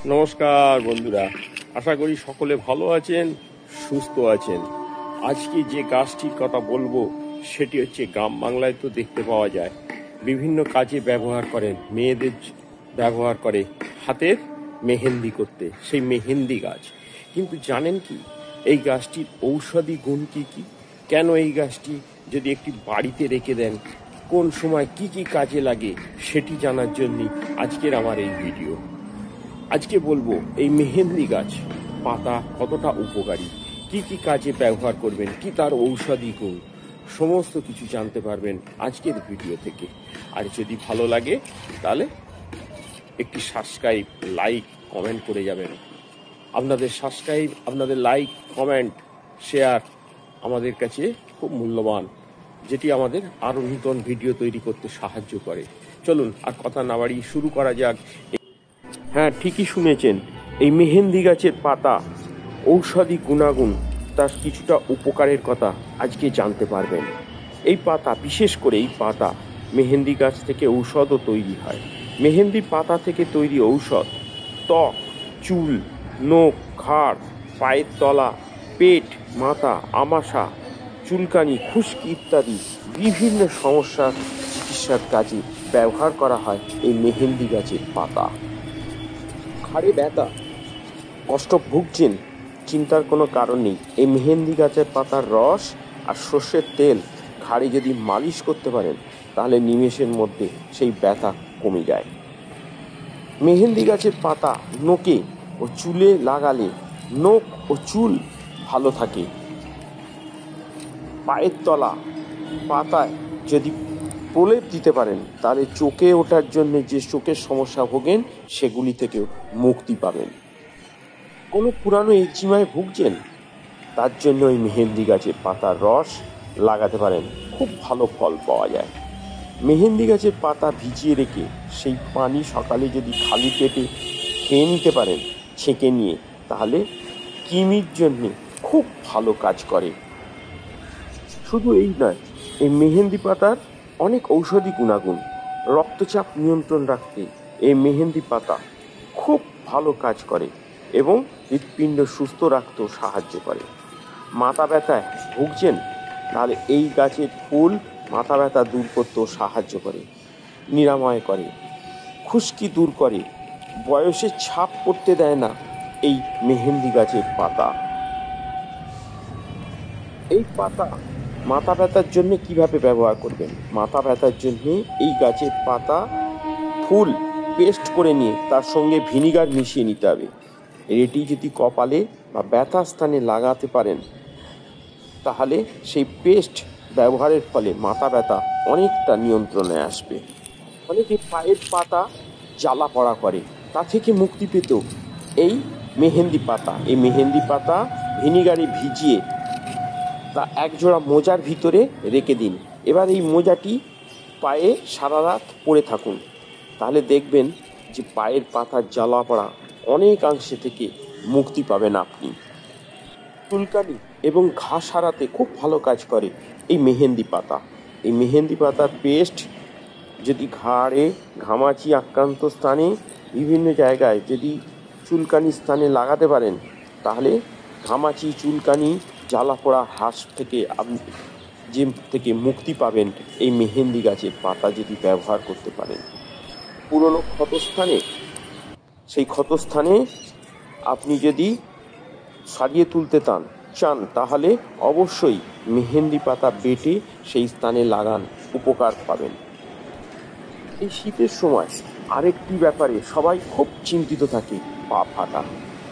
নমস্কার বন্ধুরা, আশা করি সকলে ভালো আছেন, সুস্থ আছেন। আজকে যে গাছটির কথা বলবো সেটি হচ্ছে গ্রাম বাংলায় তো দেখতে পাওয়া যায়, বিভিন্ন কাজে ব্যবহার করেন, মেয়েদের ব্যবহার করে হাতের মেহেন্দি করতে, সেই মেহেন্দি গাছ। কিন্তু জানেন কি এই গাছটির ঔষধি গুণ কি কি? কেন এই গাছটি যদি একটি বাড়িতে রেখে দেন কোন সময় কি কি কাজে লাগে সেটি জানার জন্যই আজকের আমার এই ভিডিও। আজকে বলবো এই মেহেন্দি গাছ পাতা কতটা উপকারী, কি কি কাজে ব্যবহার করবেন, কি তার ঔষধি গুণ, সমস্ত কিছু জানতে পারবেন আজকের ভিডিও থেকে। আর যদি ভালো লাগে তাহলে একটি সাবস্ক্রাইব, লাইক, কমেন্ট করে যাবেন। আপনাদের সাবস্ক্রাইব, আপনাদের লাইক, কমেন্ট, শেয়ার আমাদের কাছে খুব মূল্যবান, যেটি আমাদের আরও নতুন ভিডিও তৈরি করতে সাহায্য করে। চলুন আর কথা না বাড়িয়ে শুরু করা যাক। হ্যাঁ, ঠিকই শুনেছেন, এই মেহেন্দি গাছের পাতা ঔষধি গুণাগুণ, তার কিছুটা উপকারের কথা আজকে জানতে পারবেন। এই পাতা, বিশেষ করে এই পাতা মেহেন্দি গাছ থেকে ঔষধও তৈরি হয়। মেহেন্দি পাতা থেকে তৈরি ঔষধ ত্বক, চুল, নখ, ঘাড়, পায়ের তলা, পেট, মাথা, আমাশা, চুলকানি, খুশকি ইত্যাদি বিভিন্ন সমস্যার চিকিৎসার কাজে ব্যবহার করা হয় এই মেহেন্দি গাছের পাতা। ঘাড়ে ব্যথা, কষ্ট ভুগছেন, চিন্তার কোনো কারণ নেই। এই মেহেন্দি গাছের পাতার রস আর সর্ষের তেল ঘাড়ে যদি মালিশ করতে পারেন তাহলে নিমেষের মধ্যে সেই ব্যথা কমে যায়। মেহেন্দি গাছের পাতা নোকে ও চুলে লাগালে নখ ও চুল ভালো থাকে। পায়ের তলা পাতায় যদি প্রলেপ দিতে পারেন তাহলে চোখে ওঠার জন্য যে চোখের সমস্যা ভোগেন সেগুলি থেকেও মুক্তি পাবেন। কোনো পুরানো একজিমায় ভুগছেন, তার জন্য ওই মেহেন্দি গাছের পাতার রস লাগাতে পারেন, খুব ভালো ফল পাওয়া যায়। মেহেন্দি গাছের পাতা ভিজিয়ে রেখে সেই পানি সকালে যদি খালি পেটে খেয়ে নিতে পারেন ছেঁকে নিয়ে, তাহলে কৃমির জন্যে খুব ভালো কাজ করে। শুধু এই নয়, এই মেহেন্দি পাতার অনেক ঔষধি গুণাগুণ। রক্তচাপ নিয়ন্ত্রণ রাখতে এই মেহেন্দি পাতা খুব ভালো কাজ করে এবং হৃৎপিণ্ড সুস্থ রাখতেও সাহায্য করে। মাথা ব্যথায় ভুগছেন, তাহলে এই গাছের ফুল মাথা ব্যথা দূর করতেও সাহায্য করে, নিরাময় করে, খুশকি দূর করে, বয়সের ছাপ পড়তে দেয় না এই মেহেন্দি গাছের পাতা। এই পাতা মাথা ব্যথার জন্য কিভাবে ব্যবহার করবেন? মাথা ব্যথার জন্য এই গাছের পাতা ফুল পেস্ট করে নিয়ে তার সঙ্গে ভিনিগার মিশিয়ে নিতে হবে। এটি যদি কপালে বা ব্যথা স্থানে লাগাতে পারেন তাহলে সেই পেস্ট ব্যবহারের ফলে মাথা ব্যথা অনেকটা নিয়ন্ত্রণে আসবে। অনেকে পায়ের পাতা জ্বালা পড়া করে, তা থেকে মুক্তি পেতেও এই মেহেন্দি পাতা ভিনিগারে ভিজিয়ে তা একজোড়া মোজার ভিতরে রেখে দিন। এবার এই মোজাটি পায়ে সারা রাত পরে থাকুন, তাহলে দেখবেন যে পায়ের পাতার জ্বালা পড়া অনেকাংশে থেকে মুক্তি পাবেন আপনি। চুলকানি এবং ঘা সারাতে খুব ভালো কাজ করে এই মেহেন্দি পাতা। এই মেহেন্দি পাতার পেস্ট যদি ঘাড়ে, ঘামাচি আক্রান্ত স্থানে, বিভিন্ন জায়গায় যদি চুলকানি স্থানে লাগাতে পারেন তাহলে ঘামাচি, চুলকানি, জ্বালা পোড়া হ্রাস থেকে আপনি যে থেকে মুক্তি পাবেন এই মেহেন্দি গাছের পাতা যদি ব্যবহার করতে পারেন। পুরনো ক্ষতস্থানে, সেই ক্ষতস্থানে আপনি যদি সারিয়ে তুলতে চান তাহলে অবশ্যই মেহেন্দি পাতা বেটে সেই স্থানে লাগান, উপকার পাবেন। এই শীতের সময় আরেকটি ব্যাপারে সবাই খুব চিন্তিত থাকে, পা ফাটা।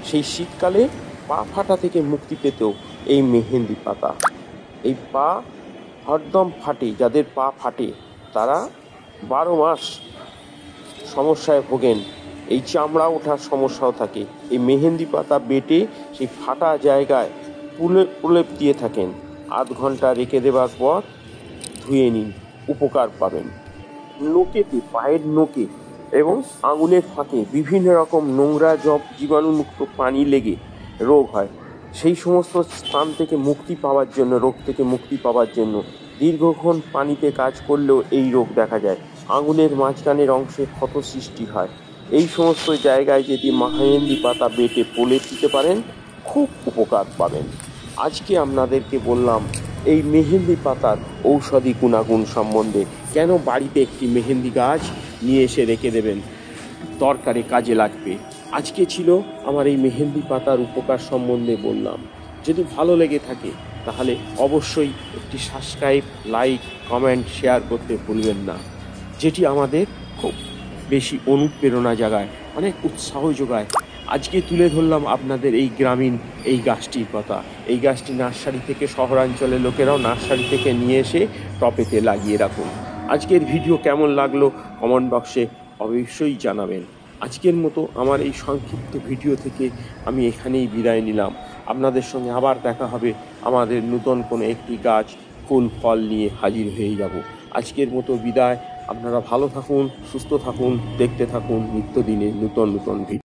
সেই শীতকালে পা ফাটা থেকে মুক্তি পেতেও এই মেহেন্দি পাতা, এই পা হরদম ফাটে, যাদের পা ফাটে তারা 12 মাস সমস্যায় ভোগেন, এই চামড়া ওঠার সমস্যাও থাকে। এই মেহেন্দি পাতা বেটে সেই ফাটা জায়গায় প্রলেপ দিয়ে থাকেন, আধ ঘন্টা রেখে দেওয়ার পর ধুয়ে নিন, উপকার পাবেন। নোকেতে, পায়ের নোকে এবং আঙুলের ফাঁকে বিভিন্ন রকম নোংরা জীবাণুমুক্ত পানি লেগে রোগ হয়, সেই সমস্ত স্থান থেকে মুক্তি পাওয়ার জন্য, রোগ থেকে মুক্তি পাওয়ার জন্য দীর্ঘক্ষণ পানিতে কাজ করলেও এই রোগ দেখা যায়। আঙুলের মাঝখানের অংশে ক্ষত সৃষ্টি হয়, এই সমস্ত জায়গায় যদি মেহেন্দি পাতা বেটে প্রলেপ দিতে পারেন খুব উপকার পাবেন। আজকে আপনাদেরকে বললাম এই মেহেন্দি পাতার ঔষধি গুণাগুণ সম্বন্ধে। কেন বাড়িতে একটি মেহেন্দি গাছ নিয়ে এসে রেখে দেবেন, দরকারে কাজে লাগবে। আজকে ছিল আমার এই মেহেন্দি পাতার উপকার সম্বন্ধে বললাম। যদি ভালো লেগে থাকে তাহলে অবশ্যই একটি সাবস্ক্রাইব, লাইক, কমেন্ট, শেয়ার করতে ভুলবেন না, যেটি আমাদের খুব বেশি অনুপ্রেরণা জাগায়, অনেক উৎসাহ যোগায়। আজকে তুলে ধরলাম আপনাদের এই গ্রামীণ এই গাছটির কথা। এই গাছটি নার্সারি থেকে, শহরাঞ্চলের লোকেরাও নার্সারি থেকে নিয়ে এসে টবেতে লাগিয়ে রাখুন। আজকের ভিডিও কেমন লাগলো কমেন্ট বক্সে অবশ্যই জানাবেন। আজকের মতো আমার এই সংক্ষিপ্ত ভিডিও থেকে আমি এখানেই বিদায় নিলাম। আপনাদের সঙ্গে আবার দেখা হবে, আমাদের নতুন কোনো একটি গাছ, ফুল, ফল নিয়ে হাজির হয়ে যাব। আজকের মতো বিদায়। আপনারা ভালো থাকুন, সুস্থ থাকুন, দেখতে থাকুন নিত্যদিনের নতুন নতুন ভিডিও।